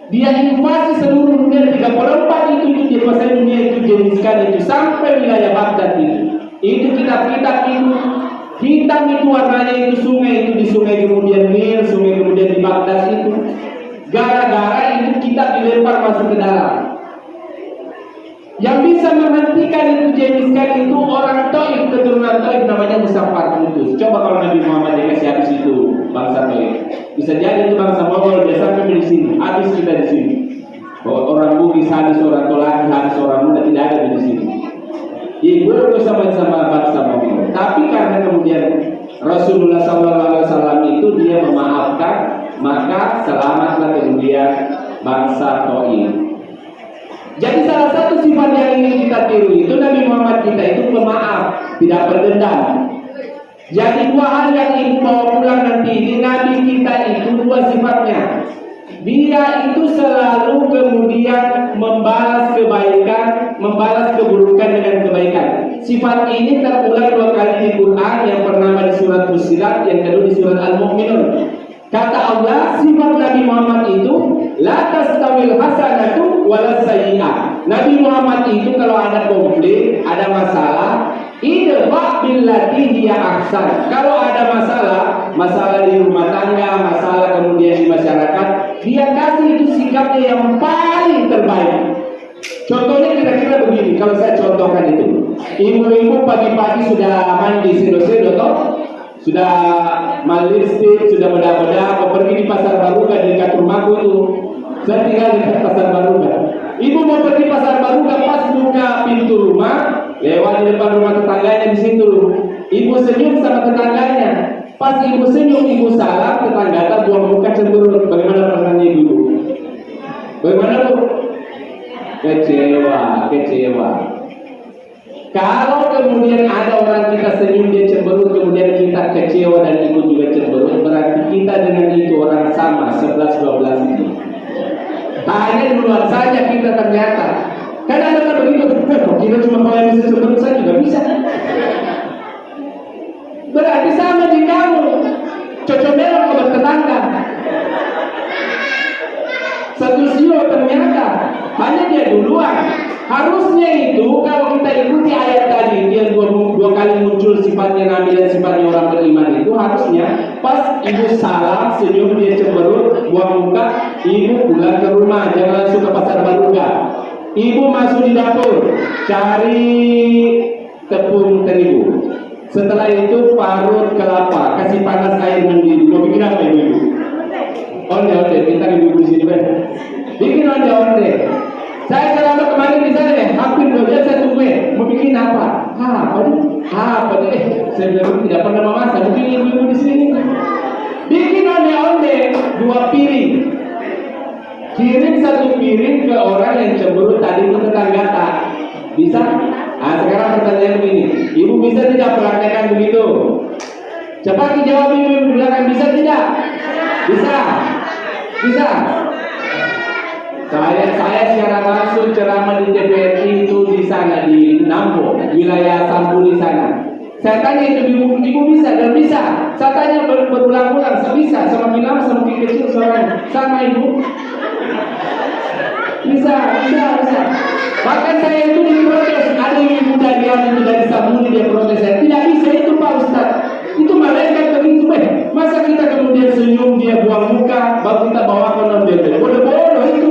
Dia invasi seluruh dunia 34 itu dikuasai dunia itu Genghis Khan itu sampai wilayah Baghdad itu. Itu kitab-kitab itu hitam itu warnanya itu sungai itu di sungai kemudian Nil, sungai kemudian di Baghdad itu. Gara-gara itu kita dilempar masuk ke dalam. Yang bisa menghentikan itu Genghis Khan itu orang Taif, keturunan Taif namanya Muzaffar Kudus. Coba kalau Nabi Muhammad yang kasih habis itu bangsa Taif, bisa jadi itu bangsa Mongol dia sampai di sini, habis kita di sini. Orang Bugis habis, orang Tolaki habis, orang Muda tidak ada di sini. Ibu sama-sama bangsa Mongol. Tapi karena kemudian Rasulullah SAW itu dia memaafkan, maka selamatlah kemudian bangsa Taif. Jadi salah satu sifat yang ingin kita tiru itu Nabi Muhammad kita itu pemaaf, tidak berdendam. Jadi dua hal yang ibu bawa pulang nanti ini Nabi kita itu dua sifatnya. Dia itu selalu kemudian membalas kebaikan, membalas keburukan dengan kebaikan. Sifat ini terulang dua kali di Quran, yang pertama di surat Fussilat, yang kedua di surat Al-Mu'minun. Kata Allah, sifat Nabi Muhammad itu la tastawil hasanatu wala sayyi'ah. Nabi Muhammad itu kalau ada konflik, ada masalah, idfa billati hiya ahsan. Kalau ada masalah di rumah tangga, masalah kemudian di masyarakat, dia kasih itu sikapnya yang paling terbaik. Contohnya kira-kira begini, kalau saya contohkan itu, ibu-ibu pagi-pagi sudah mandi sedo-sedo toh, sudah malistik, sudah beda-beda, mau pergi di pasar Baruga di dekat rumahku itu. Saya tinggal di pasar Baruga. Ibu mau pergi pasar Baruga, pas buka pintu rumah, lewat di depan rumah tetangganya di situ. Ibu senyum sama tetangganya. Pas ibu senyum, ibu salam, tetangga buang muka cemberut. Bagaimana perasaannya ibu? Bagaimana bu? Kecewa. Kalau kemudian ada orang kita senyum dia cemberut, kemudian kita kecewa dan ikut juga cemberut, berarti kita dengan itu orang sama 11-12 ini. Hanya di luar saja kita ternyata. Kan ada kan begitu, kita cuma kalau yang bisa cemberut saya juga bisa. Berarti sama di kamu, cocok-melok ke tetangga. Satu sio ternyata hanya dia duluan. Harusnya itu kalau kita ikuti ayat tadi yang dua kali muncul sifatnya Nabi dan sifatnya orang beriman itu, harusnya pas ibu salam senyum dia cemberut buang muka, ibu pulang ke rumah, jangan langsung ke pasar Baruga. Ibu masuk di dapur cari tepung terigu, setelah itu parut kelapa, kasih panas air mendidih. Mau bikin apa ibu? Onde, minta ibu di sini kan. Bikin onde. Saya selama kemarin di sana hampir 2 jam saya tunggu mau bikin apa? Apa nih? Saya bilang tidak pernah memasak, bikin ibu di sini. Bikin onde 2 piring. Kirim 1 piring ke orang yang cemburu tadi itu tetangga tak bisa. Sekarang pertanyaan begini, ibu bisa tidak praktekkan begitu? Cepat dijawab ibu bilang bisa tidak? Bisa. Saya secara langsung ceramah di TPRI itu di sana di Nampo, wilayah Sambu di sana. Saya tanya itu ibu bisa dan bisa. Saya tanya berulang-ulang, bisa. Semakin lama semakin kecil suaranya. Sama ibu. Bisa. Bahkan saya itu diprotes. Ada ibu dari Sambu dia protes saya. Tidak bisa itu Pak Ustaz. Itu malaikat begitu masa kita kemudian senyum dia buang muka baru kita bawa konon dia bodoh itu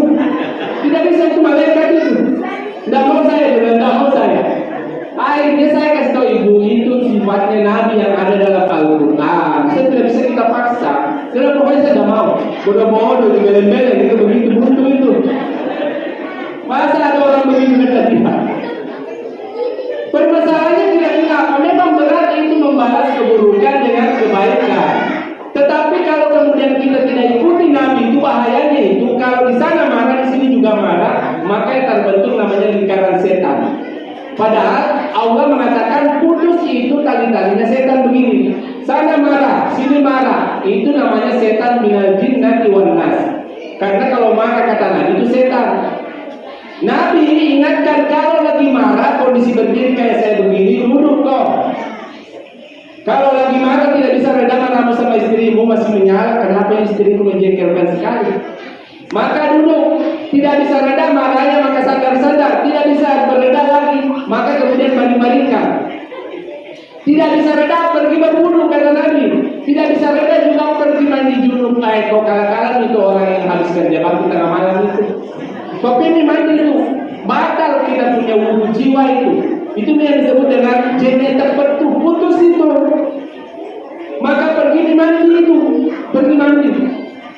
tidak bisa, itu malaikat itu tidak mau saya. Akhirnya saya kasih tahu ibu itu sifatnya nabi yang ada dalam Al-Quran. Saya tidak bisa kita paksa karena pokoknya saya tidak mau bodoh dibeleng-beleng itu begitu buntu itu. Masa ada orang begitu dekat kita. Permasalahannya kira-kira apa? Memang berat itu membalas keburukan dengan kebaikan. Tetapi kalau kemudian kita tidak ikuti Nabi, itu bahayanya itu. Kalau di sana marah, di sini juga marah, maka yang terbentuk namanya lingkaran setan. Padahal Allah mengatakan putus itu tali-talinya setan begini. Sana marah, sini marah. Itu namanya setan minal jinnati wan nas. Karena kalau marah kata Nabi itu setan. Nabi ingatkan kalau lagi marah kondisi berdiri kayak saya begini duduk kok. Kalau lagi marah tidak bisa redam marahmu sama istrimu masih menyala, kenapa istrimu menjengkelkan sekali? Maka duduk, tidak bisa redam marahnya maka sadar-sadar, tidak bisa bereda lagi, maka kemudian balik-balikkan. Tidak bisa reda pergi berwudu kata Nabi. Tidak bisa reda juga pergi mandi junub. Kok kalah-kalah itu orang yang habis kerja bakti tengah malam itu. Kopi ini mandi itu batal kita punya wudu jiwa itu. Itu yang disebut dengan jenet putus itu. Maka pergi mandi itu, pergi mandi.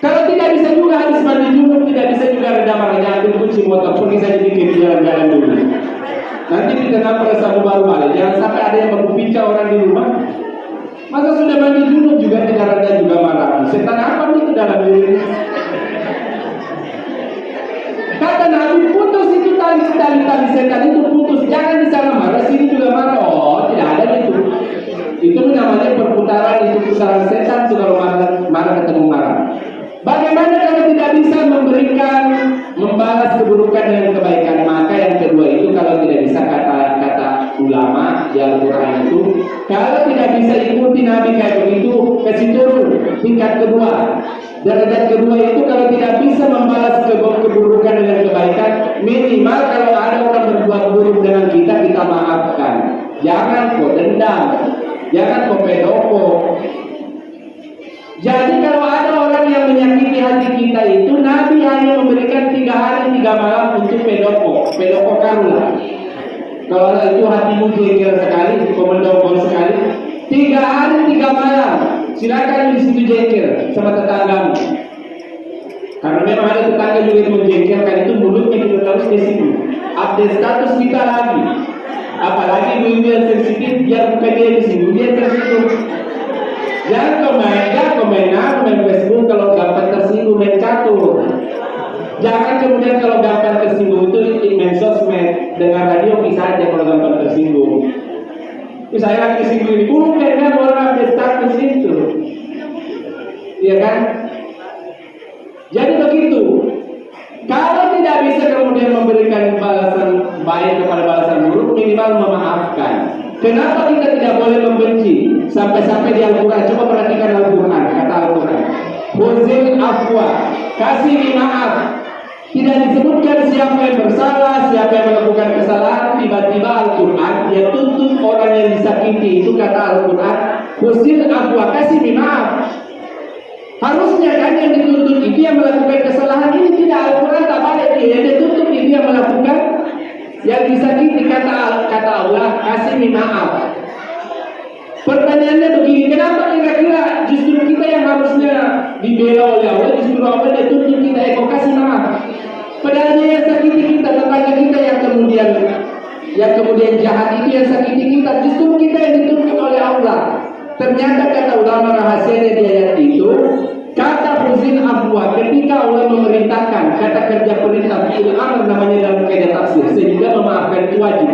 Kalau tidak bisa juga habis mandi junub, tidak bisa juga reda marahnya, ambil kunci motor, pergi saja bikin jalan-jalan dulu. Nanti kita dapat sabu baru balik. Jangan sampai ada yang berbicara orang di rumah. Masa sudah mandi junub juga tidak reda juga marah. Setan apa itu dalam diri? Kata Nabi putus itu tali setan itu putus. Jangan di sana marah, sini juga marah. Oh, tidak ada itu. Itu namanya perputaran, itu pusaran setan. Kalau marah ketemu marah. Bagaimana kalau tidak bisa membalas keburukan dengan kebaikan? Maka yang kedua itu kalau tidak bisa kata ulama di Al-Quran itu, kalau tidak bisa ikuti Nabi kayak begitu, kasih turun tingkat kedua. Derajat kedua itu kalau tidak bisa membalas keburukan dengan kebaikan, minimal kalau ada orang berbuat buruk dengan kita maafkan. Jangan kok dendam, jangan kok pedoko. Jadi kalau ada orang yang menyakiti hati kita itu, Nabi hanya memberikan 3 hari 3 malam untuk pedoko karula. Kalau itu hatimu jengkel sekali, mendokong sekali, 3 hari 3 malam. Silakan di situ jengkel sama tetanggamu. Karena memang ada tetangga juga yang menjengkelkan itu mulutnya kita terus di situ. Update status kita lagi. Apalagi ibu yang sensitif, biar bukan dia di situ, dia tersinggung. Jangan main Facebook kalau gampang tersinggung, main catur. Jangan kemudian kalau gampang tersinggung itu di main sosmed, dengar radio bisa aja kalau gampang tersinggung. Saya lagi tersinggung ini, bukan orang update status itu, iya kan? Jadi begitu. Kalau tidak bisa kemudian memberikan balasan baik kepada balasan buruk, minimal memaafkan. Kenapa kita tidak boleh membenci? Sampai-sampai di Al-Quran, coba perhatikan Al-Quran, kata Al-Quran, Khuzil afwa, kasih maaf. Tidak disebutkan siapa yang bersalah, siapa yang melakukan kesalahan. Tiba-tiba Al-Quran dia tuntut orang yang disakiti. Itu kata Al-Quran, Khuzil afwa, kasih maaf. Harusnya kan yang dituntut itu yang melakukan kesalahan. Ini tidak, Al-Quran tak balik dia. Yang dituntut itu yang melakukan, yang disakiti. Kata Allah, kasih maaf. Pertanyaannya begini, kenapa kira-kira justru kita yang harusnya dibela oleh Allah, justru Allah dia tuntut kita kasih maaf. Padahal dia yang sakiti kita, tetangga kita yang kemudian jahat itu yang sakiti kita, justru kita yang dituntut oleh Allah. Ternyata kata ulama rahasianya di ayat itu, kata huzin afwa ketika Allah memerintahkan, kata kerja perintah fi'il amr namanya dalam kaidah tafsir, sehingga memaafkan itu wajib.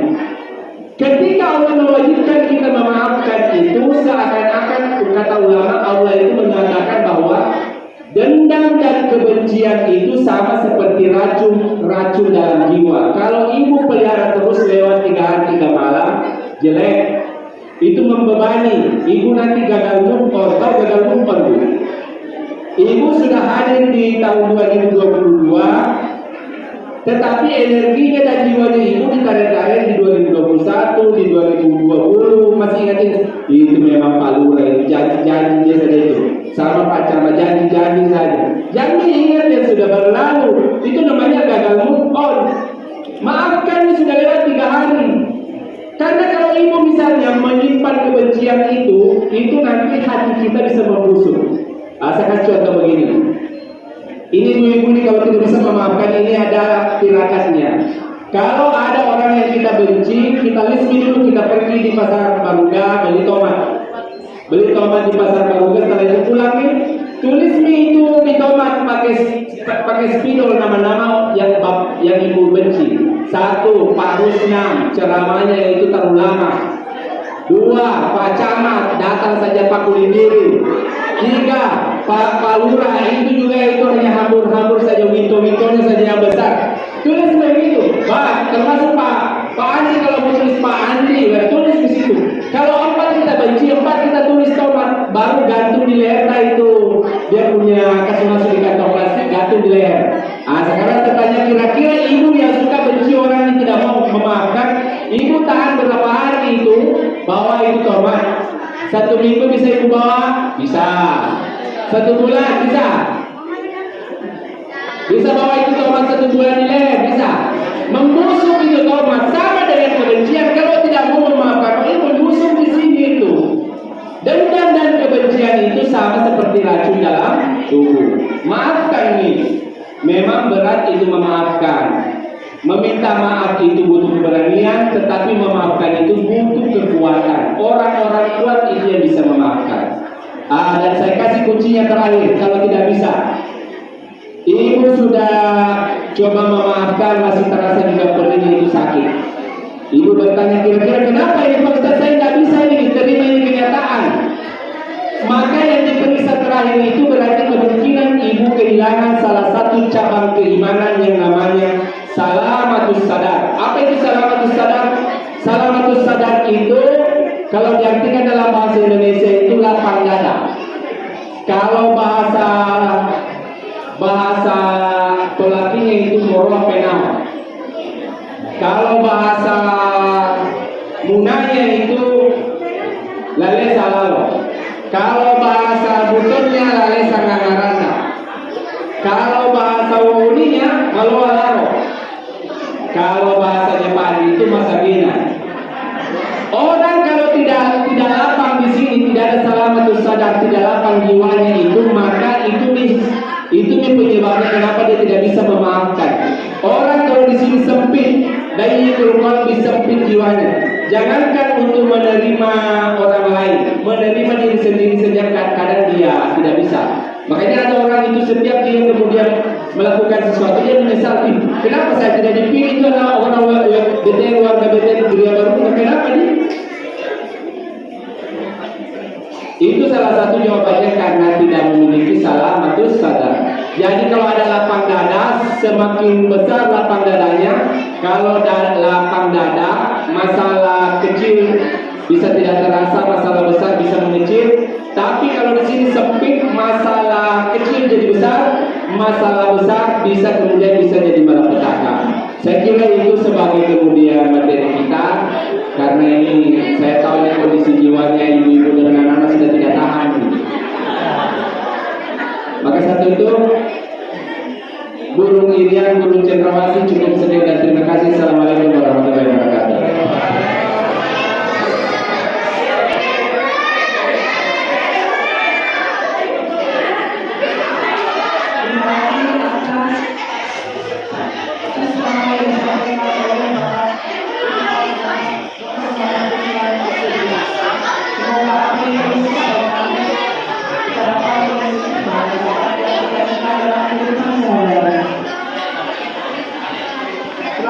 Ketika Allah mewajibkan kita memaafkan itu, seakan-akan kata ulama Allah itu mengatakan bahwa dendam dan kebencian itu sama seperti racun dalam jiwa. Kalau ibu pelihara terus lewat 3 hari 3 malam, jelek, itu membebani. Ibu nanti gagal ngumpul, atau gagal ngumpul. Ibu sudah hadir di tahun 2022, tetapi energinya dan jiwanya ibu ditarik-tarik di 2021, di 2020. Masih ingatin? Itu memang Pak Lurah, itu janji-janji saja itu. Sama Pak Camat, janji-janji saja. Jangan ingat yang sudah berlalu. Itu namanya gagal move on. Maafkan yang sudah lewat 3 hari. Karena kalau ibu misalnya menyimpan kebencian itu nanti hati kita bisa membusuk. Saya kasih contoh begini. Ini ibu-ibu ini kalau tidak bisa memaafkan, ini ada tirakatnya. Kalau ada orang yang kita benci, kita lismi dulu, kita pergi di pasar Baruga beli tomat. Beli tomat di pasar Baruga, setelah itu pulang nih, tulis mie itu di tomat pakai spidol nama-nama yang ibu benci. 1. Pak Rusnam, ceramahnya itu terlalu lama. 2. Pak Camat, datang saja Pak Kulindiri. 3. Pak Lurah, itu juga itu hanya hambur-hambur saja, winto-wintonya saja yang besar. Tulis begitu. Termasuk Pak Andi, kalau mau tulis Pak Andi, tulis di situ. Kalau 4 kita benci, 4 kita tulis tomat, baru gantung di leher. Nah itu dia punya kasih masuk di kantong plastik, gantung di leher. Sekarang tertanya, kira-kira ibu yang suka benci orang yang tidak mau memaafkan, ibu tahan berapa hari itu bawa itu tomat? 1 minggu bisa ibu bawa? Bisa. 1 bulan bisa. Bisa bawa itu tomat 1 bulan di leher? Bisa. Membusuk itu tomat sama dengan kebencian. Kalau tidak mau memaafkan, ini membusuk di sini itu. Dendam dan kebencian itu sama seperti racun dalam tubuh. Maafkan ini. Memang berat itu memaafkan. Meminta maaf itu butuh keberanian, tetapi memaafkan itu butuh kekuatan. Orang-orang kuat itu yang bisa memaafkan. Dan saya kasih kuncinya terakhir, kalau tidak bisa. Ibu sudah coba memaafkan, masih terasa juga perutnya itu sakit. Ibu bertanya, kira-kira kenapa ini Pak Ustaz, saya tidak bisa ini, terima ini kenyataan. Maka yang diperiksa terakhir itu berarti kemungkinan ibu kehilangan salah satu cabang keimanan yang namanya salamatus sadar. Apa itu salamatus sadar? Salamatus sadar itu kalau diartikan dalam bahasa Indonesia itu lapang dada. Kalau bahasa tolakinya itu moroh penau. Kalau bahasa munanya itu lale salalo. Kalau bahasa butonnya lale sangangarana. Kalau bahasa wawuninya malualaro. Kalau bahasa Jepang itu masagina. Orang kalau tidak lapang di sini, tidak ada salamatus sadar, tidak lapang jiwanya itu, maka itu penyebabnya kenapa dia tidak bisa memaafkan. Orang kalau di sini sempit, dari qalbi sempit jiwanya. Jangankan untuk menerima orang lain, menerima diri sendiri saja kadang dia tidak bisa. Makanya ada orang itu setiap dia kemudian melakukan sesuatu dia menyesal. Kenapa saya tidak dipilih? Itu adalah orang BTN, warga BTN Geria Baru. Kenapa nih? Itu salah satu jawabannya karena tidak memiliki salamatus sadar. Jadi kalau ada lapang dada, semakin besar lapang dadanya. Kalau lapang dada, masalah kecil bisa tidak terasa, masalah besar bisa mengecil. Tapi kalau di sini sempit, masalah kecil jadi besar, masalah besar bisa kemudian bisa jadi malapetaka. Saya kira itu sebagai kemudian materi kita, karena ini saya tahu ya kondisi jiwanya ibu-ibu dan anak-anak sudah tidak tahan. Maka satu itu burung irian, burung cendrawasih cukup sedih dan terima kasih. Assalamualaikum warahmatullahi wabarakatuh.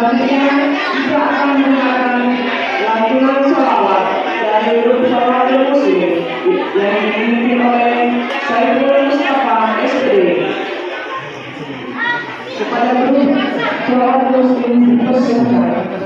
Selanjutnya kita akan mendengarkan lantunan sholawat dari grup sholawat muslim yang dipimpin oleh Saiful Mustafa SD. Kepada grup sholawat muslim dipersilakan.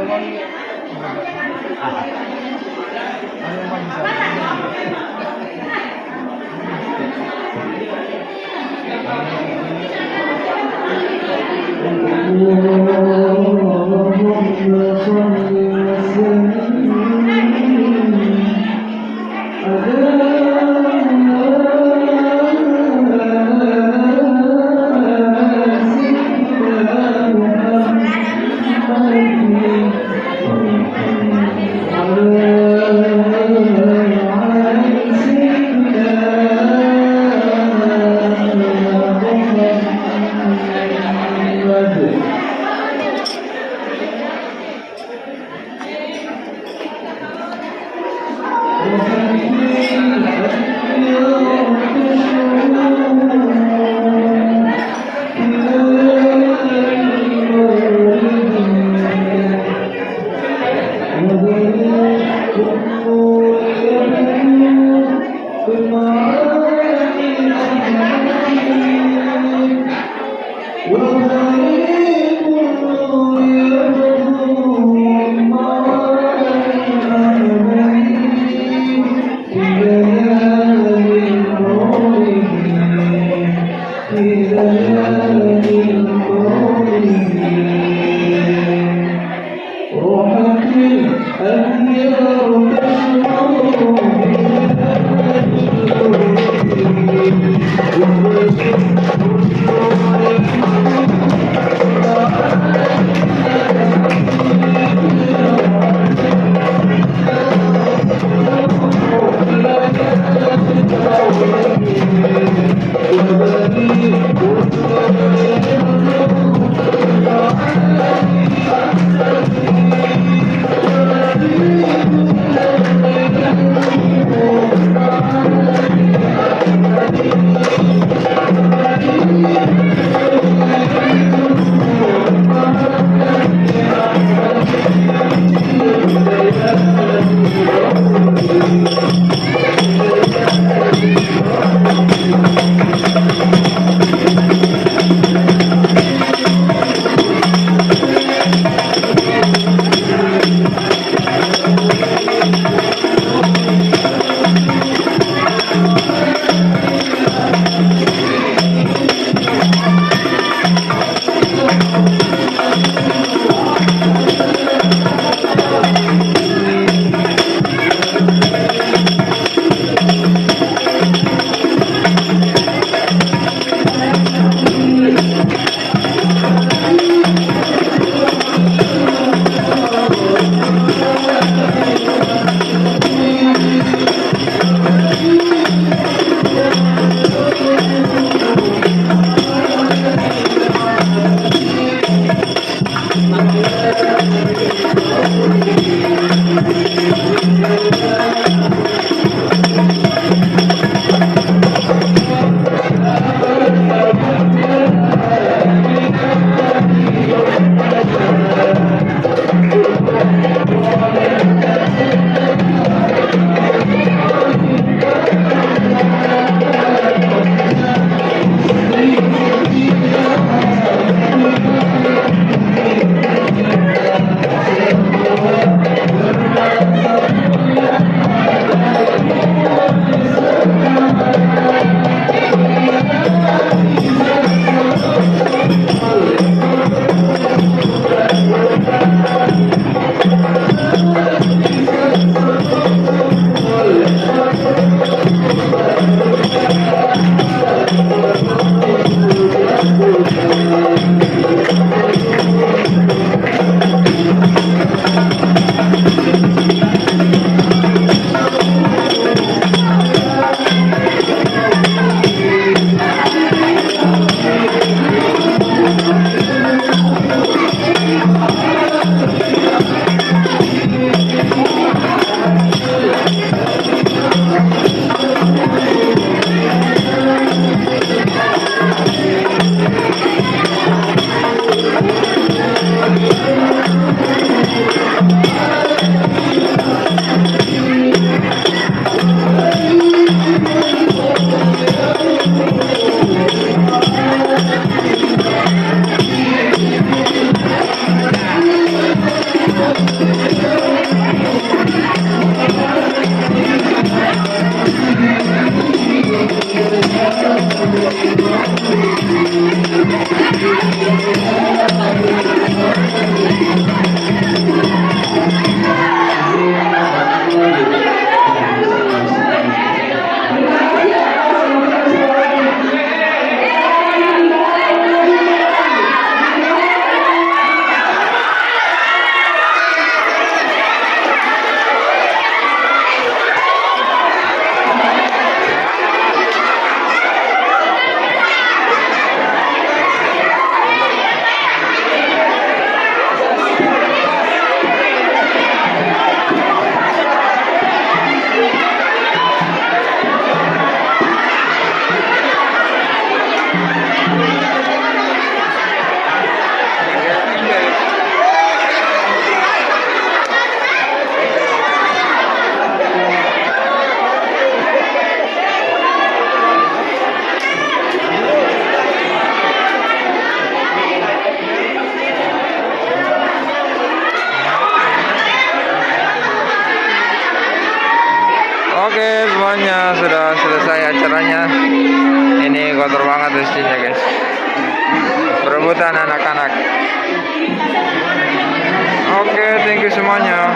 Oke, semuanya sudah selesai acaranya. Ini kotor banget mesinnya, guys. Berebutan anak-anak. Oke, thank you semuanya.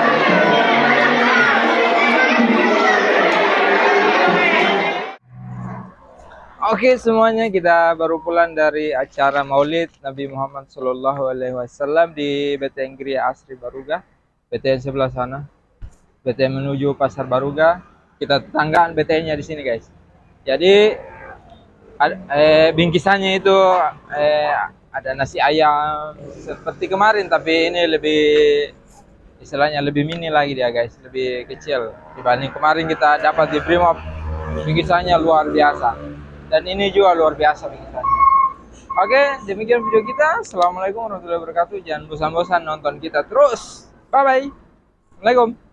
Oke, semuanya, kita baru pulang dari acara Maulid Nabi Muhammad SAW di BTN Gria Asri Baruga, BTN sebelah sana. BTN menuju Pasar Baruga. Kita tetanggaan BTN-nya di sini, guys. Jadi bingkisannya itu ada nasi ayam seperti kemarin, tapi ini lebih istilahnya lebih mini lagi dia, guys, lebih kecil dibanding kemarin kita dapat di Brimob. Bingkisannya luar biasa, dan ini juga luar biasa bingkisannya. Oke, demikian video kita. Assalamualaikum warahmatullahi wabarakatuh. Jangan bosan-bosan nonton kita terus. Bye bye. Assalamualaikum.